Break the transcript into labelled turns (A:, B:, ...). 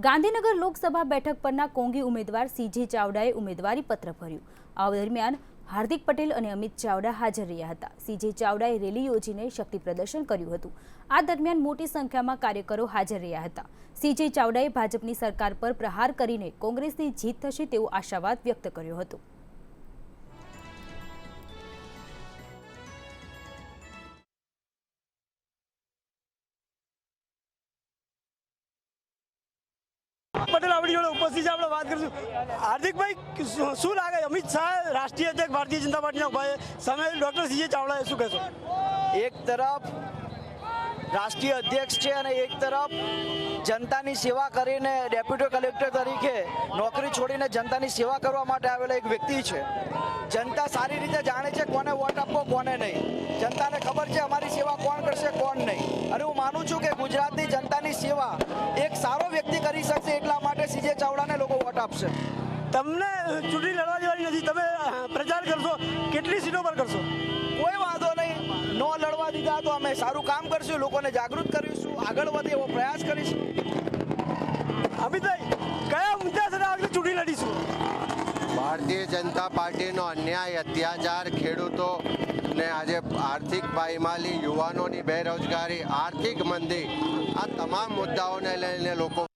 A: ગાંધીનગર લોકસભા બેઠક પરના કોંગી ઉમેદવાર સીજે ચાવડાએ ઉમેદવારી પત્ર ભર્યું। આ દરમિયાન હાર્દિક પટેલ અને અમિત ચાવડા હાજર રહ્યા હતા। સીજે ચાવડાએ રેલી યોજીને શક્તિ પ્રદર્શન કર્યું હતું। આ દરમિયાન મોટી સંખ્યામાં કાર્યકરો હાજર રહ્યા હતા। સીજે ચાવડાએ ભાજપની સરકાર પર પ્રહાર કરીને કોંગ્રેસની જીત થશે તેવો આશાવાદ વ્યક્ત કર્યો હતો।
B: પટેલ આપણી જોડે ઉપસ્થિત છે। આપણે વાત કરીશું। હાર્દિકભાઈ, શું લાગે અમિત શાહ રાષ્ટ્રીય અધ્યક્ષ ભારતીય જનતા પાર્ટીના ઉભા છે, સામે ડૉક્ટર સીજે ચાવડાએ શું કહેશો?
C: એક તરફ રાષ્ટ્રીય અધ્યક્ષ છે અને એક તરફ જનતાની સેવા કરીને ડેપ્યુટી કલેક્ટર તરીકે નોકરી છોડીને જનતાની સેવા કરવા માટે આવેલા એક વ્યક્તિ છે। જનતા સારી રીતે જાણે છે કોને વોટ આપવો કોને નહીં। જનતાને ખબર છે અમારી સેવા કોણ કરશે કોણ નહીં। અને હું માનું છું કે ગુજરાતની જનતાની સેવા એક સારો વ્યક્તિ કરી શકશે, એટલા માટે સીજે ચાવડાને લોકો વોટ આપશે।
B: તમને ચૂંટણી લડવા દેવાની નથી, તમે પ્રચાર કરશો, કેટલી સીટો પર કરશો?
C: કોઈ વાંધો નહીં, નો લડવા દીધા તો અમે સારું કામ કરશું, લોકોને જાગૃત કરીશું, આગળ વધે એવો પ્રયાસ કરીશું।
B: અમિતભાઈ, કયા મુદ્દા સાથે આગળ ચૂંટણી લડીશું?
D: ભારતીય જનતા પાર્ટીનો અન્યાય, અત્યાચાર, ખેડૂતોને આજે આર્થિક પાયમાલી, યુવાનોની બેરોજગારી, આર્થિક મંદી, આ તમામ મુદ્દાઓને લઈને લોકો